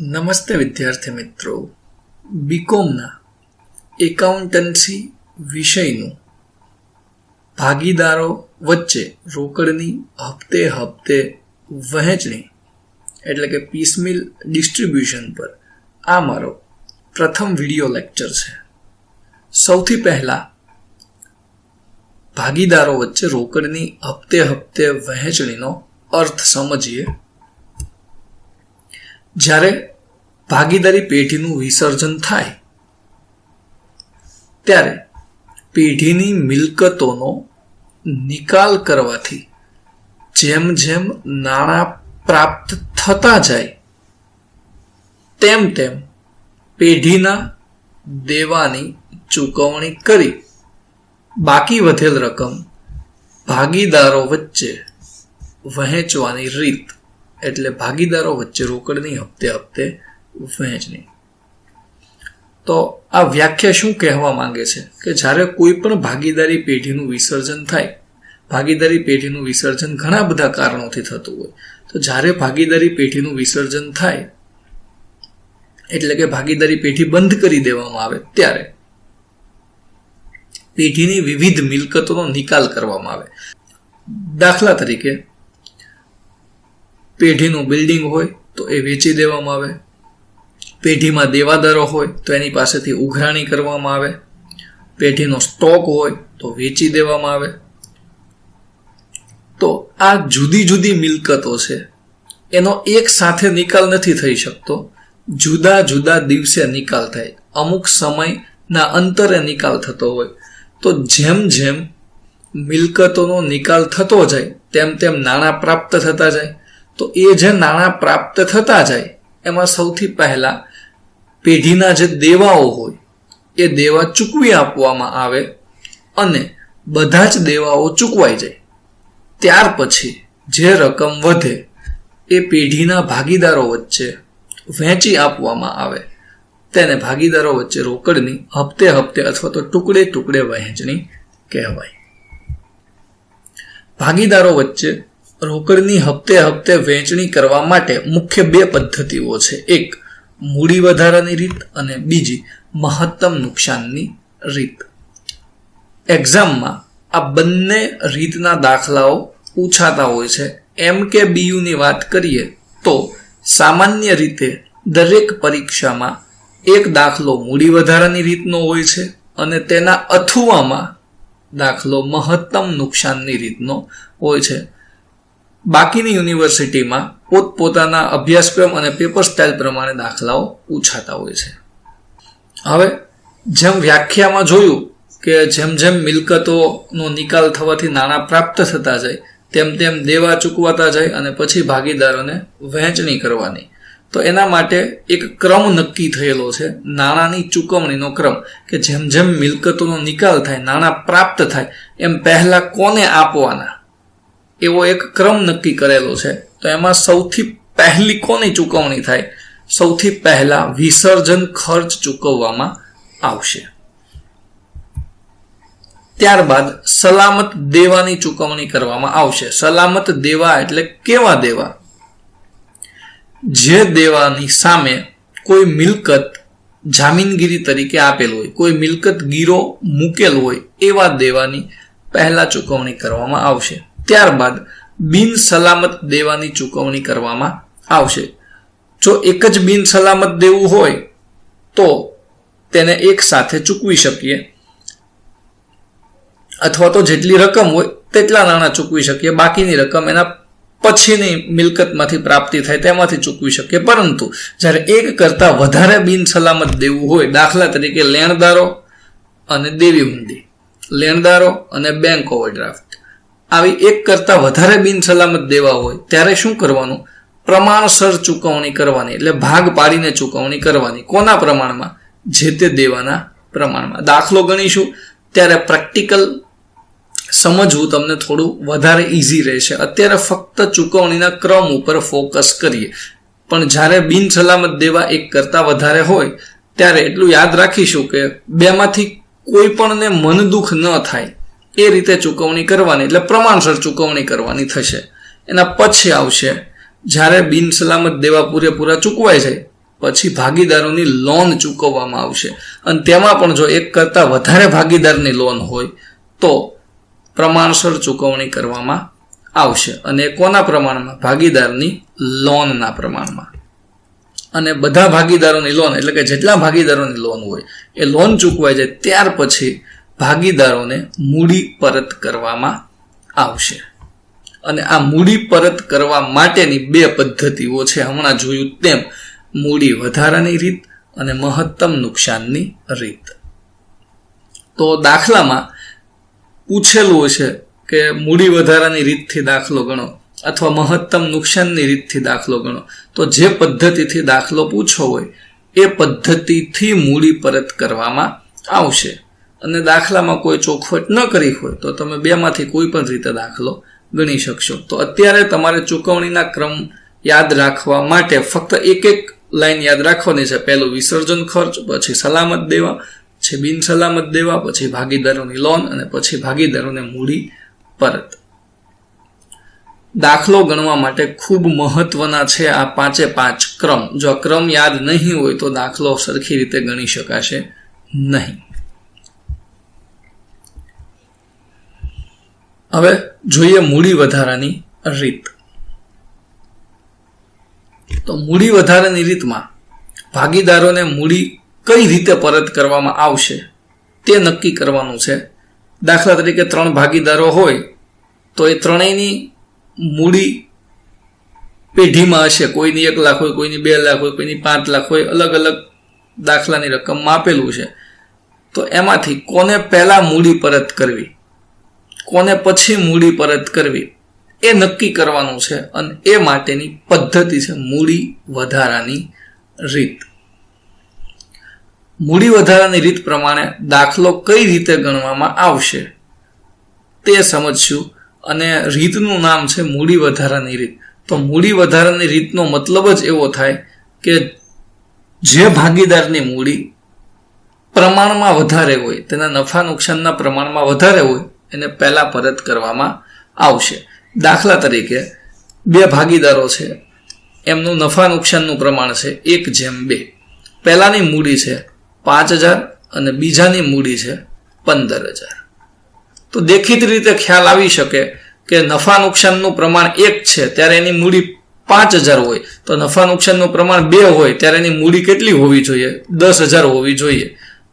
નમસ્તે વિદ્યાર્થી મિત્રો, બીકોમના એકાઉન્ટન્સી વિષયનું ભાગીદારો વચ્ચે રોકડની હપ્તે હપ્તે વહેંચણી એટલે કે પીસમીલ ડિસ્ટ્રીબ્યુશન પર આ મારો પ્રથમ વિડિયો લેક્ચર છે. સૌથી પહેલા ભાગીદારો વચ્ચે રોકડની હપ્તે હપ્તે વહેંચણીનો અર્થ સમજીએ. જ્યારે ભાગીદારી પેઢીનું વિસર્જન થાય ત્યારે પેઢીની મિલકતોનો નિકાલ કરવાથી જેમ જેમ નાણાં પ્રાપ્ત થતા જાય તેમ તેમ પેઢીના દેવાની ચૂકવણી કરી બાકી વધેલ રકમ ભાગીદારો વચ્ચે વહેંચવાની રીત એટલે ભાગીદારો વચ્ચે રોકડની હપ્તે હપ્તે વહેંચણી. તો આ વ્યાખ્યા શું કહેવા માંગે છે કે જ્યારે કોઈ પણ ભાગીદારી પેઢીનું વિસર્જન થાય, ભાગીદારી પેઢીનું વિસર્જન ઘણા બધા કારણોથી થતું હોય, તો જ્યારે ભાગીદારી પેઢીનું વિસર્જન થાય એટલે કે ભાગીદારી પેઢી બંધ કરી દેવામાં આવે ત્યારે પેઢીની વિવિધ મિલકતોનો નિકાલ કરવામાં આવે. દાખલા તરીકે પેઢીનું બિલ્ડિંગ હોય તો એ વેચી દેવામાં આવે, પેઢીમાં દેવાદારો હોય તો એની પાસેથી ઉઘરાણી કરવામાં આવે, પેઢીનો સ્ટોક હોય તો વેચી દેવામાં આવે. તો આ જુદી જુદી મિલકતો છે એનો એક સાથે નિકાલ નથી થઈ શકતો, જુદા જુદા દિવસે નિકાલ થાય, અમુક સમયના અંતરે નિકાલ થતો હોય. તો જેમ જેમ મિલકતોનો નિકાલ થતો જાય તેમ તેમ નાણાં પ્રાપ્ત થતા જાય. તો એ જે નાણાં પ્રાપ્ત થતા જાય એમાં સૌથી પહેલા પેઢીના જે દેવાઓ હોય એ દેવા ચૂકવી આપવામાં આવે અને બધા જ દેવાઓ ચૂકવાઈ જાય. ત્યાર પછી જે રકમ વધે એ પેઢીના ભાગીદારો વચ્ચે વહેંચી આપવામાં આવે તેને ભાગીદારો વચ્ચે રોકડની હપ્તે હપ્તે અથવા તો ટુકડે ટુકડે વહેંચણી કહેવાય. ભાગીદારો વચ્ચે રોકડની હપ્તે હપ્તે વહેંચણી કરવા માટે મુખ્ય બે પદ્ધતિઓ છે. એક મૂડી વધારાની રીત અને બીજી મહત્તમ નુકસાનની રીત. એક્ઝામમાં આ બંને રીતના દાખલાઓ પૂછાતા હોય છે. એમ કે બીયુની વાત કરીએ તો સામાન્ય રીતે દરેક પરીક્ષામાં એક દાખલો મૂડી વધારાની રીતનો હોય છે અને તેના અથુવામાં દાખલો મહત્તમ નુકસાનની રીતનો હોય છે. બાકીની યુનિવર્સિટીમાં પોતપોતાના અભ્યાસક્રમ અને પેપર સ્ટાઇલ પ્રમાણે દાખલાઓ પૂછાતા હોય છે. હવે જેમ વ્યાખ્યામાં જોયું કે જેમ જેમ મિલકતોનો નિકાલ થવાથી નાણાં પ્રાપ્ત થતા જાય તેમ તેમ દેવા ચૂકવાતા જાય અને પછી ભાગીદારોને વહેંચણી કરવાની. તો એના માટે એક ક્રમ નક્કી થયેલો છે, નાણાંની ચૂકવણીનો ક્રમ, કે જેમ જેમ મિલકતોનો નિકાલ થાય, નાણાં પ્રાપ્ત થાય એમ પહેલા કોને આપવાના એવો એક ક્રમ નક્કી કરેલો છે. તો એમાં સૌથી પહેલી કોની ચૂકવણી થાય? સૌથી પહેલા વિસર્જન ખર્ચ ચૂકવવામાં આવશે. ત્યારબાદ સલામત દેવાની ચૂકવણી કરવામાં આવશે. સલામત દેવા એટલે કેવા દેવા? જે દેવાની સામે કોઈ મિલકત જામીનગીરી તરીકે આપેલ હોય, કોઈ મિલકત ગીરો મૂકેલ હોય એવા દેવાની પહેલા ચૂકવણી કરવામાં આવશે. ત્યારબાદ બિન સલામત દેવાની ચૂકવણી કરવામાં આવશે. જો એક જ બિન સલામત દેવું હોય તો તેને એક સાથે ચૂકવી શકીએ અથવા તો જેટલી રકમ હોય તેટલા નાણાં ચૂકવી શકીએ, બાકીની રકમ એના પછીની મિલકતમાંથી પ્રાપ્તિ થાય તેમાંથી ચૂકવી શકીએ. પરંતુ જ્યારે એક કરતાં વધારે બિન સલામત દેવું હોય, દાખલા તરીકે લેણદારો અને દેવી હુંડી, લેણદારો અને બેંક ઓવરડ્રાફ્ટ, આવી એક કરતાં વધારે બિન સલામત દેવા હોય ત્યારે શું કરવાનું? પ્રમાણસર ચૂકવણી કરવાની, એટલે ભાગ પાડીને ચૂકવણી કરવાની. કોના પ્રમાણમાં? જે તે દેવાના પ્રમાણમાં. દાખલો ગણીશું ત્યારે પ્રેક્ટિકલ સમજવું તમને થોડું વધારે ઇઝી રહેશે. અત્યારે ફક્ત ચૂકવણીના ક્રમ ઉપર ફોકસ કરીએ. પણ જ્યારે બિન સલામત દેવા એક કરતાં વધારે હોય ત્યારે એટલું યાદ રાખીશું કે બેમાંથી કોઈ પણને મન દુઃખ ન થાય એ રીતે ચૂકવણી કરવાની, એટલે પ્રમાણસર ચૂકવણી કરવાની થશે. એના પછી આવશે જ્યારે બિન સલામત દેવા પૂરેપૂરા ચૂકવાઈ જાય પછી ભાગીદારોની લોન ચૂકવવામાં આવશે અને તેમાં પણ જો એક કરતાં વધારે ભાગીદારની લોન હોય તો પ્રમાણસર ચૂકવણી કરવામાં આવશે અને કોના પ્રમાણમાં? ભાગીદારની લોનના પ્રમાણમાં. અને બધા ભાગીદારોની લોન એટલે કે જેટલા ભાગીદારોની લોન હોય એ લોન ચૂકવાઈ જાય ત્યાર પછી ભાગીદારોને મૂડી પરત કરવામાં આવશે. અને આ મૂડી પરત કરવા માટેની બે પદ્ધતિઓ છે, હમણાં જોયું તેમ મૂડી વધારાની રીત અને મહત્તમ નુકસાનની રીત. તો દાખલામાં પૂછેલું છે કે મૂડી વધારાની રીતથી દાખલો ગણો અથવા મહત્તમ નુકસાનની રીતથી દાખલો ગણો, તો જે પદ્ધતિથી દાખલો પૂછો હોય એ પદ્ધતિથી મૂડી પરત કરવામાં આવશે. અને દાખલામાં કોઈ ચોખવટ ન કરી હોય તો તમે બેમાંથી કોઈ પણ રીતે દાખલો ગણી શકશો. તો અત્યારે તમારે ચૂકવણીના ક્રમ યાદ રાખવા માટે ફક્ત એક લાઈન યાદ રાખવાની છે. પહેલું વિસર્જન ખર્ચ, પછી સલામત દેવા, પછી બિન સલામત દેવા, પછી ભાગીદારોની લોન અને પછી ભાગીદારોને મૂડી પરત. દાખલો ગણવા માટે ખૂબ મહત્વના છે આ 5 ક્રમ. જો ક્રમ યાદ નહીં હોય તો દાખલો સરખી રીતે ગણી શકાશે નહીં. હવે જોઈએ મૂડી વધારાની રીત. તો મૂડી વધારાની રીતમાં ભાગીદારોને મૂડી કઈ રીતે પરત કરવામાં આવશે તે નક્કી કરવાનું છે. દાખલા તરીકે 3 ભાગીદારો હોય તો એ ત્રણેયની મૂડી પેઢીમાં હશે. કોઈની 1 લાખ હોય, કોઈની 2 લાખ હોય, કોઈની 5 લાખ હોય, અલગ અલગ દાખલાની રકમ માપેલું છે. તો એમાંથી કોને પહેલા મૂડી પરત કરવી, કોને પછી મૂડી પરત કરવી એ નક્કી કરવાનું છે અને એ માટેની પદ્ધતિ છે મૂડી વધારાની રીત. મૂડી વધારાની રીત પ્રમાણે દાખલો કઈ રીતે ગણવામાં આવશે તે સમજશું અને રીતનું નામ છે મૂડી વધારાની રીત. તો મૂડી વધારાની રીતનો મતલબ જ એવો થાય કે જે ભાગીદારની મૂડી પ્રમાણમાં વધારે હોય, તેના નફા નુકસાનના પ્રમાણમાં વધારે હોય એને પહેલા પરત કરવામાં આવશે. દાખલા તરીકે 2 ભાગીદારો છે, એમનું નફા નુકસાનનું પ્રમાણ છે 1:2. પહેલાની મૂડી છે 5,000 અને બીજાની મૂડી છે 15,000. તો દેખીતી રીતે ખ્યાલ આવી શકે કે નફા નુકસાનનું પ્રમાણ 1 છે ત્યારે એની મૂડી 5,000 હોય, તો નફા નુકસાનનું પ્રમાણ 2 હોય ત્યારે એની મૂડી કેટલી હોવી જોઈએ? 10,000 હોવી જોઈએ.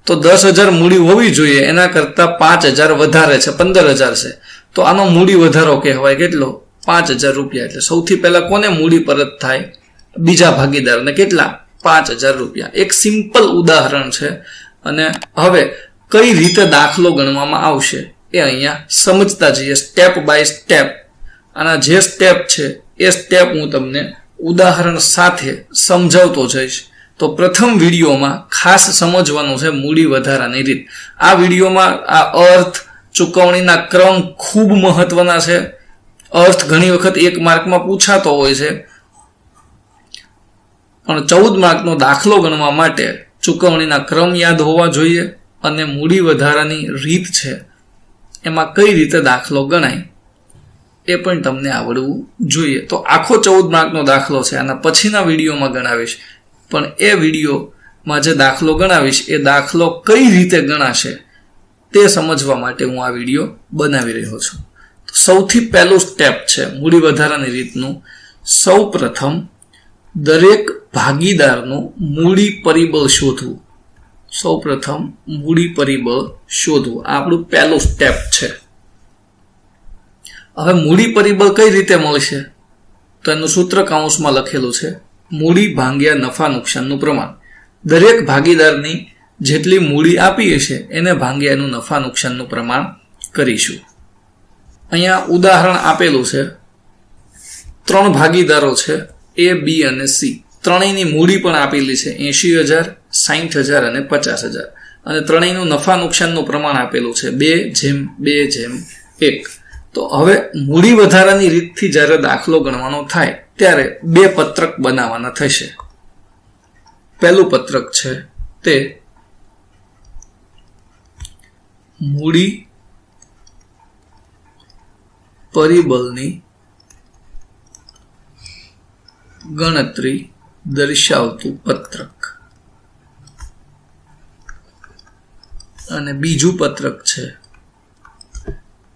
તો 10,000 મૂડી હોવી જોઈએ, એના કરતાં 5,000 વધારે છે, 15,000 છે. તો આનો મૂડી વધારો કહેવાય. કેટલો? 5,000 રૂપિયા. એટલે સૌથી પહેલા કોને મૂડી પરત થાય? બીજા ભાગીદારને. કેટલા? 5,000 રૂપિયા. એક સિમ્પલ ઉદાહરણ છે. અને હવે કઈ રીતે દાખલો ગણવામાં આવશે એ અહીંયા સમજતા જઈએ સ્ટેપ બાય સ્ટેપ. આના જે સ્ટેપ છે એ સ્ટેપ હું તમને ઉદાહરણ સાથે સમજાવતો જઈશ. તો પ્રથમ વિડીયોમાં ખાસ સમજવાનું છે મૂડી વધારાની રીત. આ વિડીયોમાં આ અર્થ, ચૂકવણીના ક્રમ ખૂબ મહત્વના છે. અર્થ ઘણી વખત 1 માર્કમાં પૂછાતો હોય છે, પણ 14 માર્કનો દાખલો ગણવા માટે ચૂકવણીના ક્રમ યાદ હોવા જોઈએ અને મૂડી વધારાની રીત છે એમાં કઈ રીતે દાખલો ગણાય એ પણ તમને આવડવું જોઈએ. તો આખો 14 માર્કનો દાખલો છે, આના પછીના વિડીયોમાં ગણાવીશ. પણ એ વિડીયોમાં જે દાખલો ગણાવીશ એ દાખલો કઈ રીતે ગણાશે તે સમજવા માટે હું આ વિડીયો બનાવી રહ્યો છું. તો સૌથી પહેલું સ્ટેપ છે મૂડી વધારાની રીતનું. સૌ પ્રથમ દરેક ભાગીદારનું મૂડી પરિબળ શોધવું. સૌ પ્રથમ મૂડી પરિબળ શોધવું આપણું પહેલું સ્ટેપ છે. હવે મૂડી પરિબળ કઈ રીતે મળશે? તો એનું સૂત્ર કૌંસમાં લખેલું છે મૂડી ભાગ્યા નફા નુકસાનનું પ્રમાણ. દરેક ભાગીદારની જેટલી મૂડી આપી હશે એને ભાગ્યા એનું નફા નુકસાનનું પ્રમાણ કરીશું. અહીંયા ઉદાહરણ આપેલું છે. 3 ભાગીદારો છે A, B અને C. ત્રણેયની મૂડી પણ આપેલી છે 80,000, 60,000 અને 50,000. અને ત્રણેયનું નફા નુકસાનનું પ્રમાણ આપેલું છે 2:2:1. તો હવે મૂડી વધારાની રીતથી જ્યારે દાખલો ગણવાનો થાય ત્યારે 2 પત્રક બનાવવાના થશે. પહેલું પત્રક છે તે મૂડી પરિબળની ગણતરી દર્શાવતું પત્રક અને બીજું પત્રક છે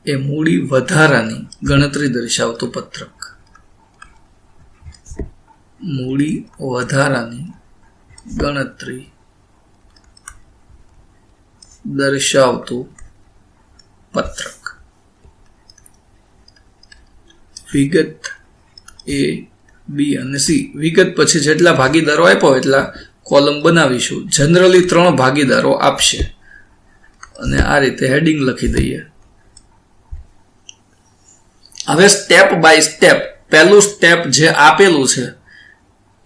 એ મૂડી વધારાની ગણતરી દર્શાવતું પત્રક. મૂડી વધારાની ગણતરી દર્શાવતું પત્રક. વિગત A, B અને C. વિગત પછી જેટલા ભાગીદારો આપ્યા એટલા કોલમ બનાવીશું. જનરલી 3 ભાગીદારો આપશે અને આ રીતે હેડિંગ લખી દઈએ. હવે સ્ટેપ બાય સ્ટેપ પહેલું સ્ટેપ જે આપેલું છે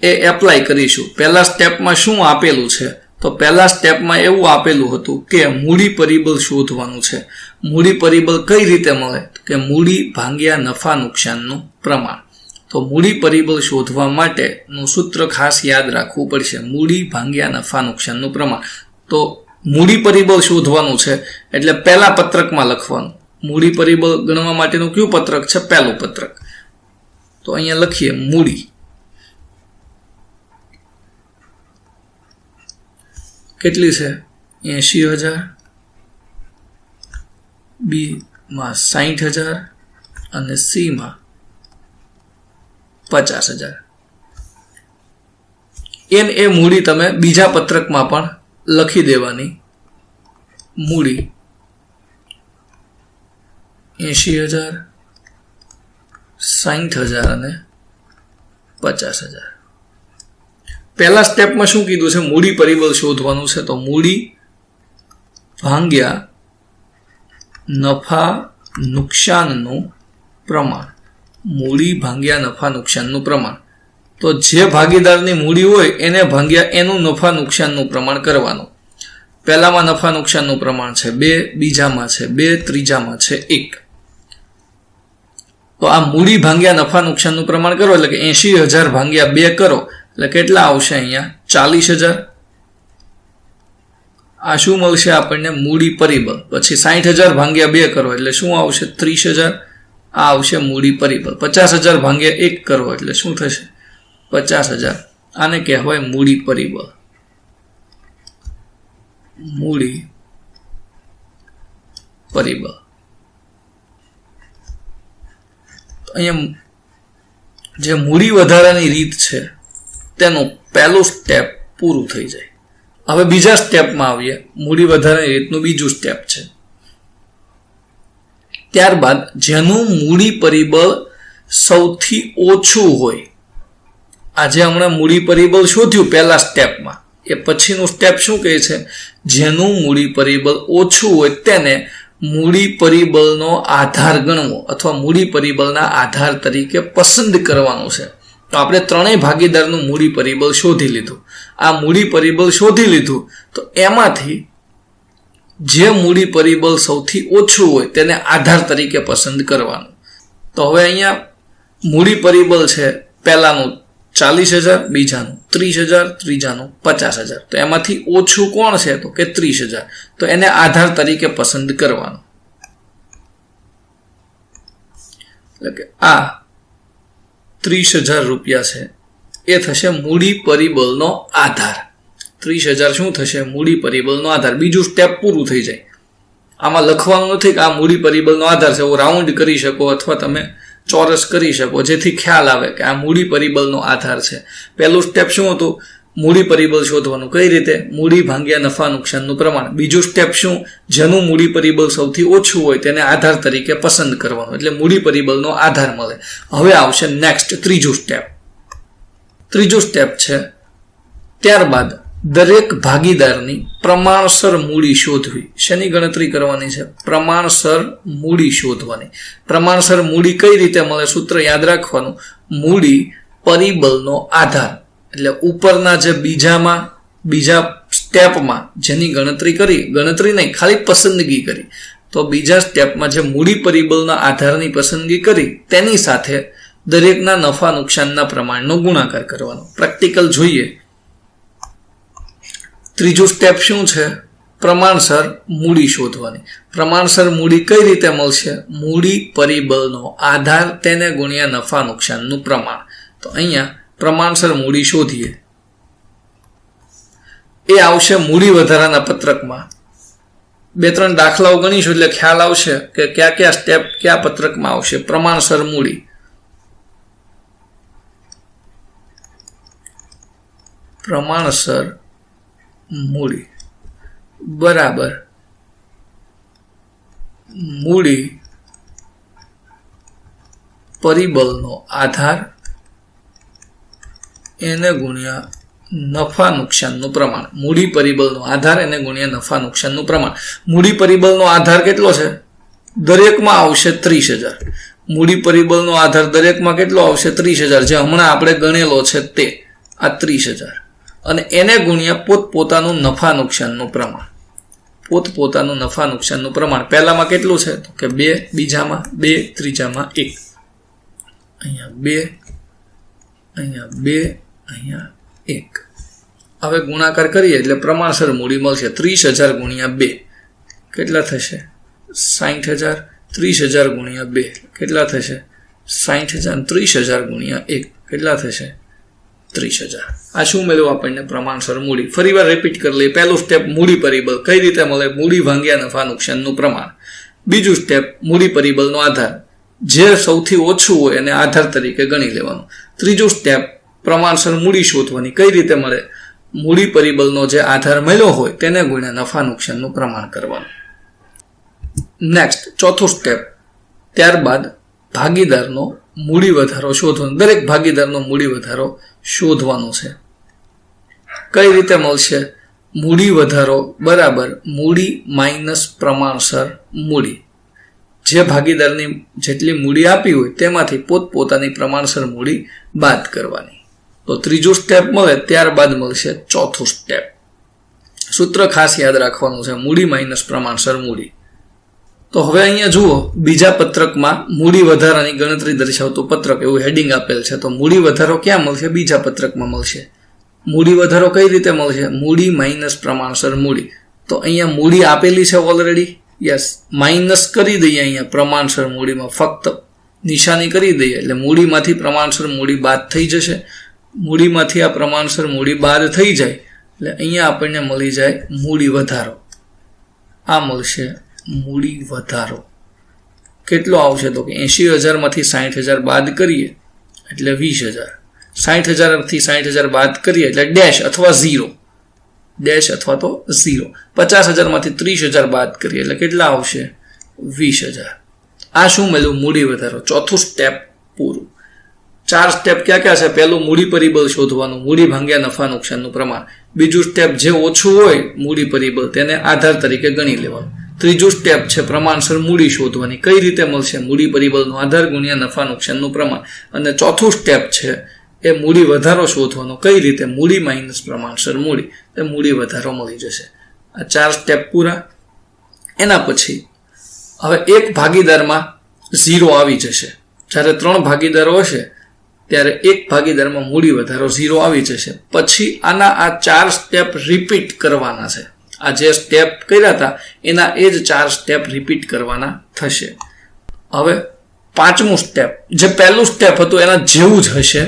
એ એપ્લાય કરીશું. પહેલા સ્ટેપમાં શું આપેલું છે? તો પહેલા સ્ટેપમાં એવું આપેલું હતું કે મૂડી પરિબળ શોધવાનું છે. મૂડી પરિબળ કઈ રીતે મળે? કે મૂડી ભાગ્યા નફા નુકસાનનું પ્રમાણ. તો મૂડી પરિબળ શોધવા માટેનું સૂત્ર ખાસ યાદ રાખવું પડશે. મૂડી ભાગ્યા નફા નુકસાનનું પ્રમાણ. તો મૂડી પરિબળ શોધવાનું છે એટલે પહેલા પત્રકમાં લખવાનું. મૂડી પરિબળ ગણવા માટેનું કયું પત્રક છે? પહેલું પત્રક. તો અહીંયા લખીએ મૂડી કેટલી છે? 80,000, બી માં 60,000 અને સી માં 50,000. એ મૂડી તમે બીજા પત્રકમાં પણ લખી દેવાની. મૂડી 80,000, 60,000 અને 50,000. પહેલા સ્ટેપમાં શું કીધું છે? મૂડી પરિબળ શોધવાનું છે. તો મૂડી ભાગ્યા નફા નુકસાનનું પ્રમાણ. મૂડી ભાગ્યા નફા નુકસાનનું પ્રમાણ. તો જે ભાગીદારની મૂડી હોય એને ભાગ્યા એનું નફા નુકસાનનું પ્રમાણ કરવાનું. પહેલામાં નફા નુકસાનનું પ્રમાણ છે 2, બીજામાં છે 2, ત્રીજામાં છે 1. તો આ મૂડી ભાગ્યા નફા નુકસાનનું પ્રમાણ કરો એટલે કે 80,000 ભાગ્યા 2 કરો એટલે કેટલા આવશે? અહીંયા 40,000. આ શું મળશે આપણને? મૂડી પરિબળ. પછી 60,000 ભાગ્યા 2 કરો એટલે શું આવશે? 30,000. આ આવશે મૂડી પરિબળ. 50,000 ભાગ્યા 1 કરો એટલે શું થશે? 50,000. આને કહેવાય મૂડી પરિબળ. મૂડી પરિબળ. અહીંયા જે મૂડી વધારાની રીત છે તેનું પહેલું સ્ટેપ પૂરું થઈ જાય. હવે બીજા સ્ટેપમાં આવીએ. મૂડી વધારાની રીતનું બીજું સ્ટેપ છે. ત્યારબાદ જેનું મૂડી પરિબળ સૌથી ઓછું હોય, આજે હમણાં મૂડી પરિબળ શોધ્યું પહેલા સ્ટેપમાં, એ પછીનું સ્ટેપ શું કહે છે? જેનું મૂડી પરિબળ ઓછું હોય તેને મૂડી પરિબળનો આધાર ગણવો અથવા મૂડી પરિબળના આધાર તરીકે પસંદ કરવાનું છે. તો આપણે ત્રણેય ભાગીદારનું મૂડી પરિબળ શોધી લીધું. આ મૂડી પરિબળ શોધી લીધું તો એમાંથી જે મૂડી પરિબળ સૌથી ઓછું હોય તેને આધાર તરીકે પસંદ કરવાનું. તો હવે અહીંયા મૂડી પરિબળ છે પહેલાનું 40,000, બીજાનું 30,000, ત્રીજાનું 50,000. તો એમાંથી ઓછું કોણ છે? તો કે 30,000. તો એને આધાર તરીકે પસંદ કરવાનો. એટલે કે આ 30,000 રૂપિયા છે એ થશે મૂડી પરિબળનો આધાર. 30,000 શું થશે? મૂડી પરિબળનો આધાર. બીજું સ્ટેપ પૂરું થઈ જાય. આમાં લખવાનું નથી કે આ મૂડી પરિબળનો આધાર છે. હું રાઉન્ડ કરી શકો અથવા તમે ચોરસ કરી શકો જેથી ખ્યાલ આવે કે આ મૂડી પરિબળનો આધાર છે. પહેલું સ્ટેપ શું હતું? મૂડી પરિબળ શોધવાનું. કઈ રીતે? મૂડી ભાગ્યા નફા નુકસાનનું પ્રમાણ. બીજું સ્ટેપ શું? જેનું મૂડી પરિબળ સૌથી ઓછું હોય તેને આધાર તરીકે પસંદ કરવાનું. એટલે મૂડી પરિબળનો આધાર મળે. હવે આવશે નેક્સ્ટ ત્રીજું સ્ટેપ. ત્રીજું સ્ટેપ છે ત્યારબાદ દરેક ભાગીદારની પ્રમાણસર મૂડી શોધવી. શેની ગણતરી કરવાની છે? પ્રમાણસર મૂડી શોધવાની. પ્રમાણસર મૂડી કઈ રીતે મળે? સૂત્ર યાદ રાખવાનું. મૂડી પરિબળનો આધાર. એટલે ઉપરના જે બીજા સ્ટેપમાં જેની ગણતરી કરી, ગણતરી નહીં ખાલી પસંદગી કરી, તો બીજા સ્ટેપમાં જે મૂડી પરિબળના આધારની પસંદગી કરી તેની સાથે દરેકના નફા નુકસાનના પ્રમાણનો ગુણાકાર કરવાનો. પ્રેક્ટિકલ જોઈએ. ત્રીજું સ્ટેપ શું છે? પ્રમાણસર મૂડી શોધવાની. પ્રમાણસર મૂડી કઈ રીતે મળશે? મૂડી પરિબળનો આધાર તેને ગુણ્યા નફા નુકસાનનું પ્રમાણ. તો અહીંયા પ્રમાણસર મૂડી શોધીએ એ આવશે મૂડી વધારાના પત્રકમાં. 2-3 દાખલાઓ ગણીશું એટલે ખ્યાલ આવશે કે કયા કયા સ્ટેપ કયા પત્રકમાં આવશે. પ્રમાણસર મૂડી, પ્રમાણસર મૂડી બરાબર મૂડી પરિબળનો આધાર એને ગુણ્યા નફા નુકસાનનું પ્રમાણ. મૂડી પરિબળનો આધાર એને ગુણ્યા નફા નુકસાનનું પ્રમાણ. મૂડી પરિબળનો આધાર કેટલો છે? દરેકમાં આવશે 30,000. મૂડી પરિબળનો આધાર દરેકમાં કેટલો આવશે? 30,000, જે હમણાં આપણે ગણેલો છે તે આ 30,000. અને એને ગુણ્યા પોતપોતાનું નફા નુકસાનનું પ્રમાણ. પોતપોતાનું નફા નુકસાનનું પ્રમાણ પહેલામાં કેટલું છે? તો કે 2, બીજામાં 2, ત્રીજામાં 1. અહીંયા 2, અહીંયા 2, અહીંયા 1. હવે ગુણાકાર કરીએ એટલે પ્રમાણસર મૂડી મળશે. 30,000 ગુણ્યા 2 કેટલા થશે? 60,000. 30,000 ગુણ્યા 2 કેટલા થશે? 60,000. 30,000 ગુણ્યા 1 કેટલા થશે? 30,000. આ શું મળ્યું આપણને? પ્રમાણસર મૂડી. ફરીવાર રિપીટ કરી લઈએ. પહેલું સ્ટેપ મૂડી પરિબળ કઈ રીતે મળે? મૂડી ભાગ્યા નફા નુકસાનનું પ્રમાણ. બીજું સ્ટેપ મૂડી પરિબળનો આધાર, જે સૌથી ઓછું હોય એને આધાર તરીકે ગણી લેવાનું. ત્રીજું સ્ટેપ પ્રમાણસર મૂડી શોધવાની. કઈ રીતે મળે? મૂડી પરિબળનો જે આધાર મળ્યો હોય તેને ગુણ્યા નફા નુકસાનનું પ્રમાણ કરવાનું. નેક્સ્ટ ચોથું સ્ટેપ, ત્યારબાદ ભાગીદારનો મૂડી વધારો શોધવાનો. દરેક ભાગીદારનો મૂડી વધારો શોધવાનો છે. કઈ રીતે મળશે? મૂડી વધારો બરાબર મૂડી માઇનસ પ્રમાણસર મૂડી. જે ભાગીદારની જેટલી મૂડી આપી હોય તેમાંથી પોતપોતાની પ્રમાણસર મૂડી બાદ કરવાની. તો ત્રીજું સ્ટેપ મળે ત્યારબાદ મળશે ચોથું સ્ટેપ. સૂત્ર ખાસ યાદ રાખવાનું છે, મૂડી માઇનસ પ્રમાણસર મૂડી. તો હવે અહીંયા જુઓ, બીજા પત્રકમાં મૂડી વધારાની ગણતરી દર્શાવતું પત્રક એવું હેડિંગ આપેલ છે. તો મૂડી વધારો ક્યાં મળશે? બીજા પત્રકમાં મળશે. મૂડી વધારો કઈ રીતે મળશે? મૂડી માઇનસ પ્રમાણસર મૂડી. તો અહીંયા મૂડી આપેલી છે ઓલરેડી, યસ, માઇનસ કરી દઈએ અહીંયા પ્રમાણસર મૂડીમાં, ફક્ત નિશાની કરી દઈએ એટલે મૂડીમાંથી પ્રમાણસર મૂડી બાદ થઈ જશે. મૂડીમાંથી આ પ્રમાણસર મૂડી બાદ થઈ જાય એટલે અહીંયા આપણને મળી જાય મૂડી વધારો. આ મળશે મૂડી વધારો. કેટલો આવશે? તો કે 80,000 માંથી 60,000 બાદ કરીએ એટલે 20,000. 60,000 થી 60,000 બાદ કરીએ એટલે ડેશ અથવા ઝીરો. ડેશ અથવા તો ઝીરો. 50,000 માંથી 30,000 બાદ કરીએ એટલે કેટલા આવશે? 20,000. આ શું મળ્યું? મૂડી વધારો. ચોથું સ્ટેપ પૂરું. 4 સ્ટેપ ક્યાં ક્યાં છે? પહેલું મૂડી પરિબળ શોધવાનું, મૂડી ભાગ્યા નફા નુકસાનનું પ્રમાણ. બીજું સ્ટેપ જે ઓછું હોય મૂડી પરિબળ તેને આધાર તરીકે ગણી લેવાનું. ત્રીજું સ્ટેપ છે પ્રમાણસર મૂડી શોધવાની. કઈ રીતે મળશે? મૂડી પરિબળનો આધાર ગુણ્યા નફા નુકસાનનું પ્રમાણ. અને ચોથું સ્ટેપ છે એ મૂડી વધારો શોધવાનો. કઈ રીતે? મૂડી માઇનસ પ્રમાણસર મૂડી. એ મૂડી વધારો મળી જશે. આ 4 સ્ટેપ પૂરા. એના પછી હવે એક ભાગીદારમાં 0 આવી જશે. જ્યારે 3 ભાગીદારો હશે ત્યારે એક ભાગીદારમાં મૂડી વધારો 0 આવી જશે. પછી આના આ 4 સ્ટેપ રિપીટ કરવાના છે. આ જે સ્ટેપ કર્યા હતા એના એ જ 4 સ્ટેપ રિપીટ કરવાના થશે. હવે પાંચમું સ્ટેપ, જે પહેલું સ્ટેપ હતું એના જેવું જ હશે.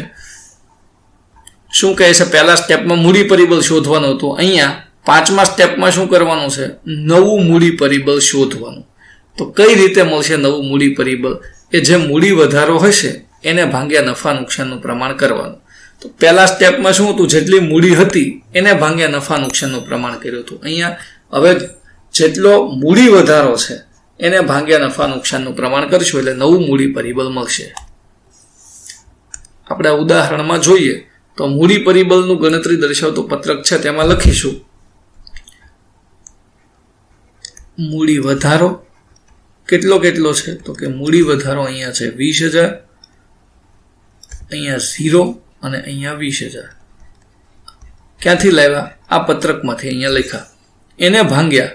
શું કહે છે? પહેલા સ્ટેપમાં મૂડી પરિબળ શોધવાનું હતું. અહીંયા પાંચમા સ્ટેપમાં શું કરવાનું છે? નવું મૂડી પરિબળ શોધવાનું. તો કઈ રીતે મળશે નવું મૂડી પરિબળ? એ જે મૂડી વધારો હશે એને ભાગ્યા નફા નુકસાનનું પ્રમાણ કરવાનું. તો પહેલા સ્ટેપમાં શું હતું? જેટલી મૂડી હતી એને ભાગ્યા નફા નુકસાનનું પ્રમાણ કર્યું હતું. અહીંયા હવે જેટલો મૂડી વધારો છે એને ભાગ્યા નફા નુકસાનનું પ્રમાણ કરશું એટલે નવું મૂડી પરિબળ મળશે. આપણે ઉદાહરણમાં જોઈએ તો મૂડી પરિબળનું ગણતરી દર્શાવતું પત્રક છે તેમાં લખીશું મૂડી વધારો કેટલો છે? તો કે મૂડી વધારો અહીંયા છે 20,000, અહીંયા 0 અને અહીંયા 20,000. ક્યાંથી લાવ્યા? આ પત્રકમાંથી અહીંયા લખ્યા. એને ભાગ્યા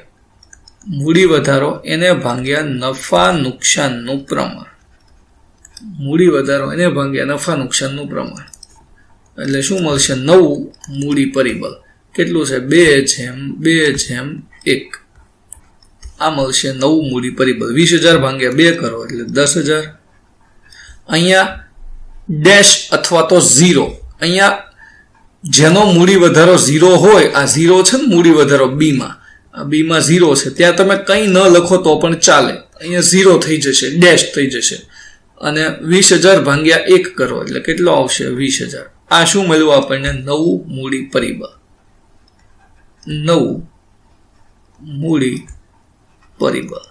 મૂડી વધારો, એને ભાગ્યા નફા નુકસાનનું પ્રમાણ. મૂડી વધારો એને ભાગ્યા નફા નુકસાનનું પ્રમાણ એટલે શું મળશે? નવું મૂડી પરિબળ. કેટલું છે? 2/2/1. આ મળશે નવું મૂડી પરિબળ. 20,000 ભાગ્યા 2 કરો એટલે 10,000. અહીંયા ડેશ અથવા તો 0 અહીંયા જેનો મૂડી વધારો 0 હોય, આ 0 છે ને મૂડી વધારો બીમાં, આ બીમાં 0 છે, ત્યાં તમે કંઈ ન લખો તો પણ ચાલે. અહીંયા 0 થઈ જશે, ડેશ થઈ જશે. અને 20,000 ભાગ્યા 1 કરો એટલે કેટલો આવશે? 20,000. આ શું મળ્યું આપણને? નવું મૂડી પરિબળ. નવું મૂડી પરિબળ.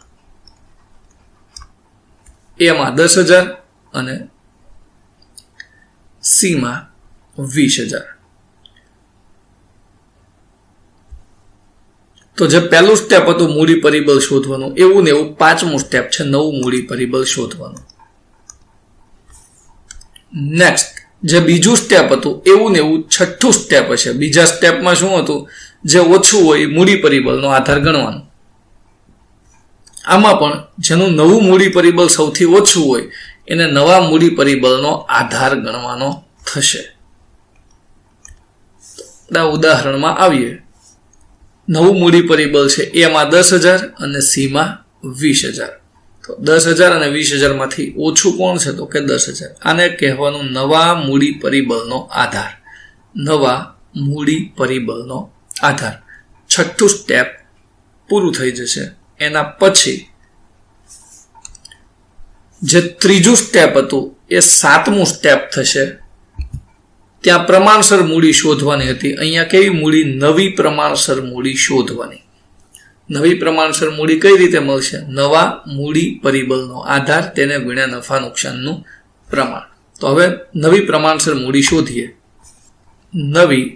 એમાં 10,000 અને સીમાં 20,000. તો જે પહેલું સ્ટેપ હતું મૂડી પરિબળ શોધવાનું, એવું ને એવું પાંચમું સ્ટેપ છે નવું મૂડી પરિબળ શોધવાનું. નેક્સ્ટ જે બીજું સ્ટેપ હતું એવું ને એવું છઠ્ઠું સ્ટેપ હશે. બીજા સ્ટેપમાં શું હતું? જે ઓછું હોય મૂડી પરિબળનો આધાર ગણવાનો. આમાં પણ જેનું નવું મૂડી પરિબળ સૌથી ઓછું હોય એને નવા મૂડી પરિબળનો આધાર ગણવાનો થશે. ઉદાહરણમાં આવીએ. નવું મૂડી પરિબળ છે એમાં 10,000 અને સીમાં 20,000. તો 10,000 અને 20,000 માંથી ઓછું કોણ છે? તો કે 10,000. આને કહેવાનું નવા મૂડી પરિબળનો આધાર. નવા મૂડી પરિબળનો આધાર. છઠ્ઠું સ્ટેપ પૂરું થઈ જશે. એના પછી જે ત્રીજું સ્ટેપ હતું એ સાતમું સ્ટેપ થશે. ત્યાં પ્રમાણસર મૂડી શોધવાની હતી. અહીંયા કેવી મૂડી? નવી પ્રમાણસર મૂડી શોધવાની. નવી પ્રમાણસર મૂડી કઈ રીતે મળશે? નવા મૂડી પરિબળનો આધાર, તેને ગુણ્યા નફા નુકસાનનું પ્રમાણ. તો હવે નવી પ્રમાણસર મૂડી શોધીએ. નવી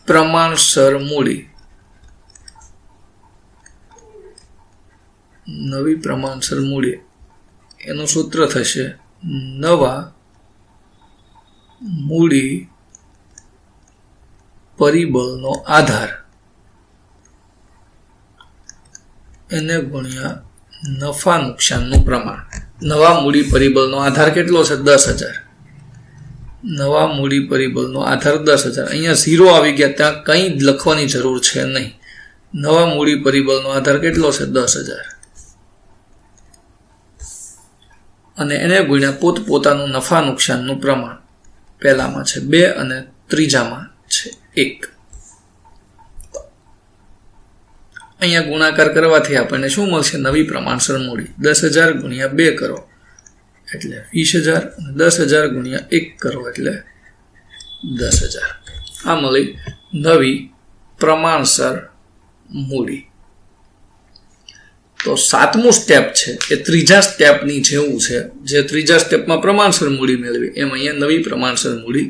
પ્રમાણસર મૂડી. નવી પ્રમાણસર મૂડી એનું સૂત્ર થશે નવા મૂડી પરિબળનો આધાર એને ગુણ્યા નફા નુકસાનનું પ્રમાણ. નવા મૂડી પરિબળનો આધાર કેટલો છે? 10,000. નવા મૂડી પરિબળનો આધાર 10,000. અહીંયા 0 આવી ગયા, ત્યાં કંઈ લખવાની જરૂર છે નહીં. નવા મૂડી પરિબળનો આધાર કેટલો છે? 10,000. અને એને ગુણ્યા પોતપોતાનું નફા નુકસાનનું પ્રમાણ. પહેલામાં છે 2 અને ત્રીજામાં છે 1. અહીંયા ગુણાકાર કરવાથી આપણને શું મળશે? નવી પ્રમાણસર મૂડી. 10,000 ગુણ્યા 2 કરો એટલે 20,000. 10,000 ગુણ્યા 1 કરો એટલે 10,000. આ મળી નવી પ્રમાણસર મૂડી. તો સાતમું સ્ટેપ છે એ ત્રીજા સ્ટેપની જેવું છે. જે ત્રીજા સ્ટેપમાં પ્રમાણસર મૂડી મેળવી એમ અહીંયા નવી પ્રમાણસર મૂડી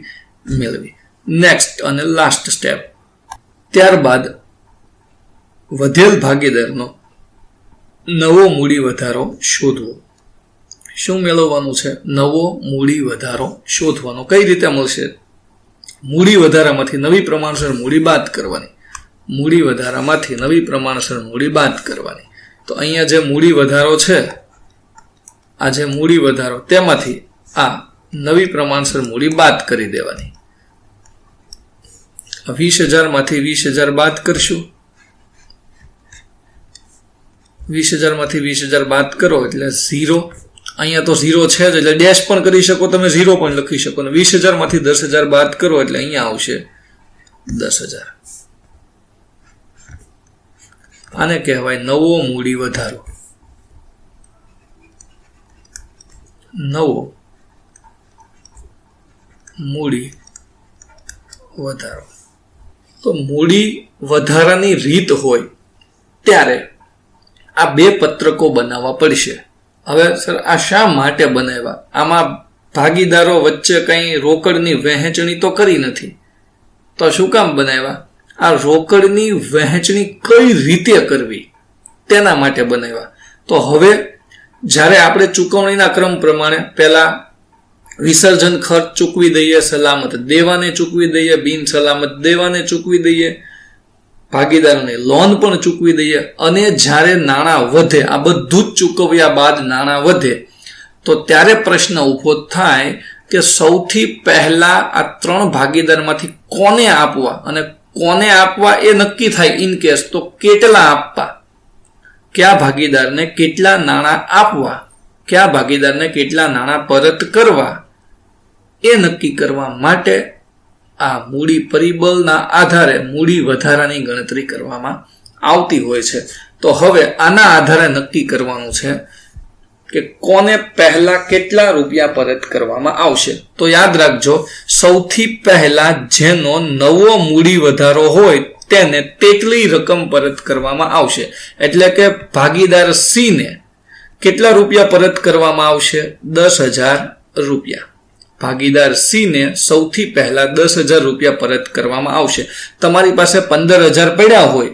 મેળવી. નેક્સ્ટ અને લાસ્ટ સ્ટેપ. ત્યારબાદ વધેલ ભાગીદારનો નવો મૂડી વધારો શોધવો. શું મેળવવાનું છે? નવો મૂડી વધારો શોધવાનો. કઈ રીતે મળશે? મૂડી વધારામાંથી નવી પ્રમાણસર મૂડી બાદ કરવાની. મૂડી વધારામાંથી નવી પ્રમાણસર મૂડી બાદ કરવાની. તો અહીંયા જે મૂડી વધારો છે, આ જે મૂડી વધારો, તેમાંથી આ નવી પ્રમાણસર મૂડી બાદ કરી દેવાની. 20,000 માંથી 20,000 બાદ કરશું. 20,000 માંથી 20,000 બાદ કરો એટલે 0. અહીંયા તો 0 છે જ એટલે ડેશ પણ કરી શકો તમે, 0 પણ લખી શકો. 20,000 માંથી 10,000 બાદ કરો એટલે અહીંયા આવશે 10,000. આને કહેવાય નવો મૂડી વધારો. નવો મૂડી વધારો. તો મૂડી વધારાની રીત હોય ત્યારે આ બે પત્રકો બનાવવા પડશે. હવે સર આ શા માટે બનાવ્યા? આમાં ભાગીદારો વચ્ચે કંઈ રોકડની વહેંચણી તો કરી નથી, તો શું કામ બનાવ્યા? આ રોકડની વહેંચણી કઈ રીતે કરવી તેના માટે બનાવ્યા. તો હવે જ્યારે આપણે ચૂકવણીના ક્રમ પ્રમાણે પહેલા વિસર્જન ખર્ચ ચૂકવી દઈએ, સલામત દેવાને ચૂકવી દઈએ, બિન સલામત દેવાને ચૂકવી દઈએ, ભાગીદારોને લોન પણ ચૂકવી દઈએ, અને જ્યારે નાણાં વધે, આ બધું જ ચૂકવ્યા બાદ નાણાં વધે, તો ત્યારે પ્રશ્ન ઊભો થાય કે સૌથી પહેલા આ 3 ભાગીદારમાંથી કોને આપવા, અને કોને આપવા એ નક્કી થાય ઇન કેસ તો કેટલા આપવા, કયા ભાગીદારને કેટલા નાણાં આપવા, કયા ભાગીદારને કેટલા નાણાં પરત કરવા, એ નક્કી કરવા માટે આ મૂડી પરિબળના આધારે મૂડી વધારાની ગણતરી કરવામાં આવતી હોય છે. તો હવે આના આધારે નક્કી કરવાનું છે કે કોને પહેલા કેટલા રૂપિયા પરત કરવામાં આવશે. તો યાદ રાખજો, સૌથી પહેલા જેનો નવો મૂડી વધારો હોય તેને તેટલી રકમ પરત કરવામાં આવશે. એટલે કે ભાગીદાર સી ને કેટલા રૂપિયા પરત કરવામાં આવશે? 10,000 રૂપિયા. ભાગીદાર સી ને સૌથી પહેલા 10,000 રૂપિયા પરત કરવામાં આવશે. તમારી પાસે 15,000 પડ્યા હોય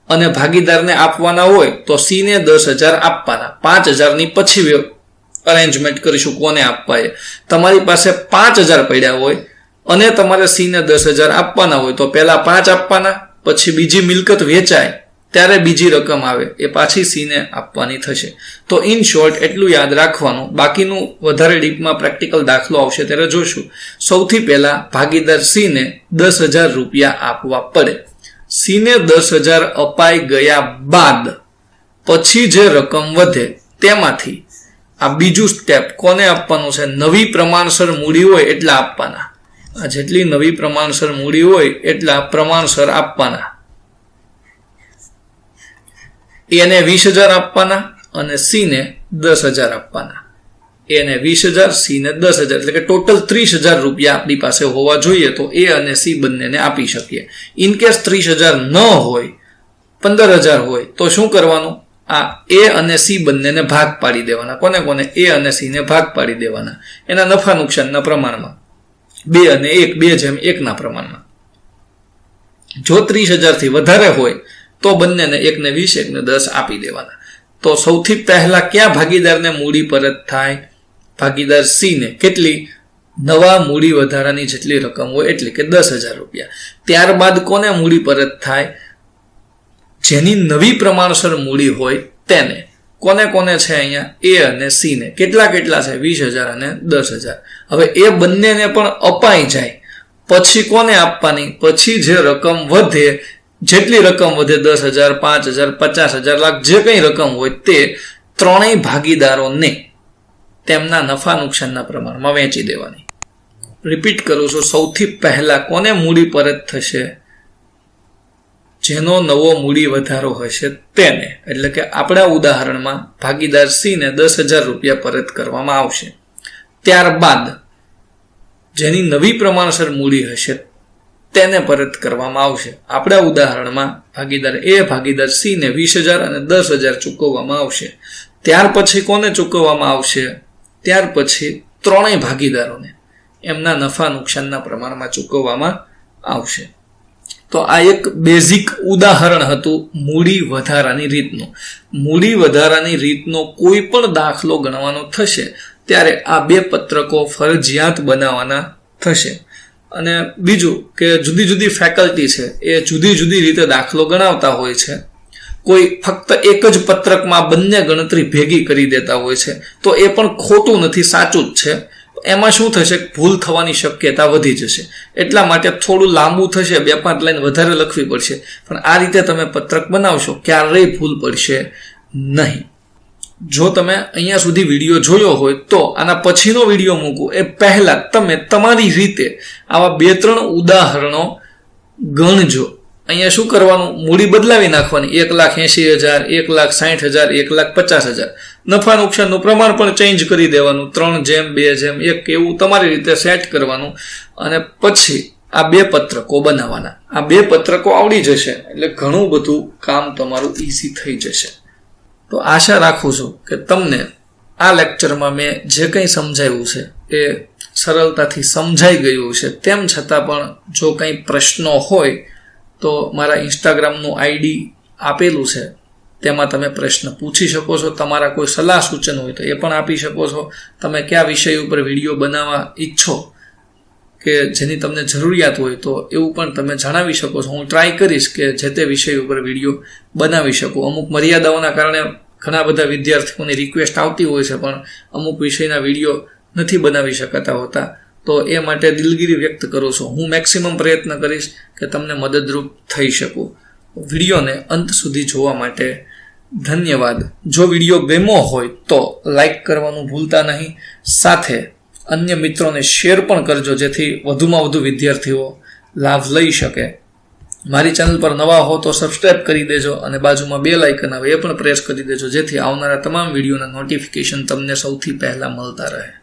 અને ભાગીદારને આપવાના હોય તો સી ને 10,000 આપવાના. 5,000 પછી અરેન્જમેન્ટ કરીશું કોને આપવા એ. તમારી પાસે 5,000 પડ્યા હોય અને તમારે સી ને 10,000 આપવાના હોય તો પહેલા 5 આપવાના, પછી બીજી મિલકત વેચાય ત્યારે બીજી રકમ આવે એ પાછી સી ને આપવાની થશે. તો ઇન શોર્ટ એટલું યાદ રાખવાનું. બાકીનું વધારે ડીપમાં પ્રેક્ટિકલ દાખલો આવશે ત્યારે જોશું. સૌથી પહેલા ભાગીદાર સી ને 10,000 રૂપિયા આપવા પડે. સી ને 10,000 અપાઈ ગયા બાદ પછી જે રકમ વધે તેમાંથી આ બીજું સ્ટેપ કોને આપવાનું છે? નવી પ્રમાણસર મૂડી હોય એટલા આપવાના. આ જેટલી નવી પ્રમાણસર મૂડી હોય એટલા પ્રમાણસર આપવાના. એને 20,000 આપવાના અને સી ને 10,000 આપવાના. એને 20,000, સી ને 10,000, એટલે કે ટોટલ 30,000 રૂપિયા આપણી પાસે હોવા જોઈએ તો એ અને સી બંનેને આપી શકીએ. ઇનકેસ 30,000 ન હોય, 15,000 હોય તો શું કરવાનું? આ એ અને સી બંનેને ભાગ પાડી દેવાના. કોને કોને? એ અને સી ને ભાગ પાડી દેવાના એના નફા નુકસાનના પ્રમાણમાં. 2 અને 1, 2:1 ના પ્રમાણમાં. જો 30,000 થી વધારે હોય તો બંનેને 1 ને 20, 1 ને 10 આપી દેવાના. તો સૌથી પહેલા ક્યાં ભાગીદારને મૂડી પરત થાય? ભાગીદાર સી ને કેટલી? નવા મૂડી વધારાની જેટલી રકમ હોય એટલી, કે 10,000 રૂપિયા. ત્યારબાદ કોને મૂડી પરત થાય? જેની નવી પ્રમાણસર મૂડી હોય તેને. કોને કોને છે અહીંયા? એ અને સી ને. કેટલા કેટલા છે? 20,000 અને 10,000. હવે એ બંનેને પણ અપાઈ જાય પછી કોને આપવાની? પછી જે રકમ વધે, જેટલી રકમ વધે 10,000, 5,000, 50,000, લાખ, જે કંઈ રકમ હોય તે ત્રણેય ભાગીદારોને તેમના નફા નુકસાનના પ્રમાણમાં વહેંચી દેવાની. રિપીટ કરું છું, સૌથી પહેલા કોને મૂડી પરત થશે? જેનો નવો મૂડી વધારો હશે તેને. એટલે કે આપણા ઉદાહરણમાં ભાગીદાર સી ને 10,000 રૂપિયા પરત કરવામાં આવશે. ત્યારબાદ જેની નવી પ્રમાણસર મૂડી હશે તેને પરત કરવામાં આવશે. આપણા ઉદાહરણમાં ભાગીદાર એ ભાગીદાર સી ને 20,000 અને 10,000 ચૂકવવામાં આવશે. ત્યાર પછી કોને ચૂકવવામાં આવશે? ત્યાર પછી ત્રણેય ભાગીદારોને એમના નફા નુકસાનના પ્રમાણમાં ચૂકવવામાં આવશે. તો આ એક બેઝિક ઉદાહરણ હતું મૂડી વધારાની રીતનું. મૂડી વધારાની રીતનો કોઈ પણ દાખલો ગણવાનો થશે ત્યારે આ 2 પત્રકો ફરજિયાત બનાવવાના થશે. અને બીજું કે જુદી જુદી ફેકલ્ટી છે એ જુદી જુદી રીતે દાખલો ગણાવતા હોય છે. કોઈ ફક્ત એક જ પત્રકમાં બંને ગણતરી ભેગી કરી દેતા હોય છે તો એ પણ ખોટું નથી, સાચું જ છે. એમાં શું થશે? ભૂલ થવાની શક્યતા વધી જશે. એટલા માટે થોડું લાંબુ થશે, 2-5 લાઈન વધારે લખવી પડશે. પણ આ રીતે તમે પત્રક બનાવશો ક્યારેય ભૂલ પડશે નહીં. જો તમે અહીંયા સુધી વિડીયો જોયો હોય તો આના પછીનો વિડીયો મૂકું એ પહેલા તમે તમારી રીતે આવા 2-3 ઉદાહરણો ગણજો. અહીંયા શું કરવાનું? મૂડી બદલાવી નાખવાની. 1,80,000, 1,60,000, 1,50,000. નફા નુકસાનનું પ્રમાણ પણ ચેન્જ કરી દેવાનું. 3:2:1 એવું તમારી રીતે સેટ કરવાનું. અને પછી આ 2 પત્રકો બનાવવાના. આ 2 પત્રકો આવડી જશે એટલે ઘણું બધું કામ તમારું ઈઝી થઈ જશે. તો આશા રાખું છું કે તમને આ લેક્ચરમાં મેં જે કંઈ સમજાવ્યું છે એ સરળતાથી સમજાઈ ગયું છે. તેમ છતાં પણ જો કંઈ પ્રશ્નો હોય તો મારા ઇન્સ્ટાગ્રામનું આઈડી આપેલું છે, તેમાં તમે પ્રશ્ન પૂછી શકો છો. તમારા કોઈ સલાહ સૂચન હોય તો એ પણ આપી શકો છો. તમે કયા વિષય ઉપર વિડીયો બનાવવા ઈચ્છો કે જેની તમને જરૂરિયાત હોય તો એવું પણ તમે જણાવી શકો છો. હું ટ્રાય કરીશ કે જે તે વિષય ઉપર વિડીયો બનાવી શકું. અમુક મર્યાદાઓના કારણે ઘણા બધા વિદ્યાર્થીઓની રિક્વેસ્ટ આવતી હોય છે પણ અમુક વિષયના વિડીયો નથી બનાવી શકાતા હોતા. તો એ માટે દિલગીરી વ્યક્ત કરું છું. હું મેક્સિમમ પ્રયત્ન કરીશ કે તમને મદદરૂપ થઈ શકું. વિડીયોને અંત સુધી જોવા માટે ધન્યવાદ. જો વિડીયો ગમ્યો હોય તો લાઈક કરવાનું ભૂલતા નહીં. સાથે અન્ય મિત્રોને શેર પણ કરજો, જેથી વધુમાં વધુ વિદ્યાર્થીઓ લાભ લઈ શકે. મારી ચેનલ પર નવા હો તો સબસ્ક્રાઇબ કરી દેજો અને બાજુમાં બેલ આઇકન આવે એ પણ પ્રેસ કરી દેજો, જેથી આવનારા તમામ વિડીયોના નોટિફિકેશન તમને સૌથી પહેલા મળતા રહે.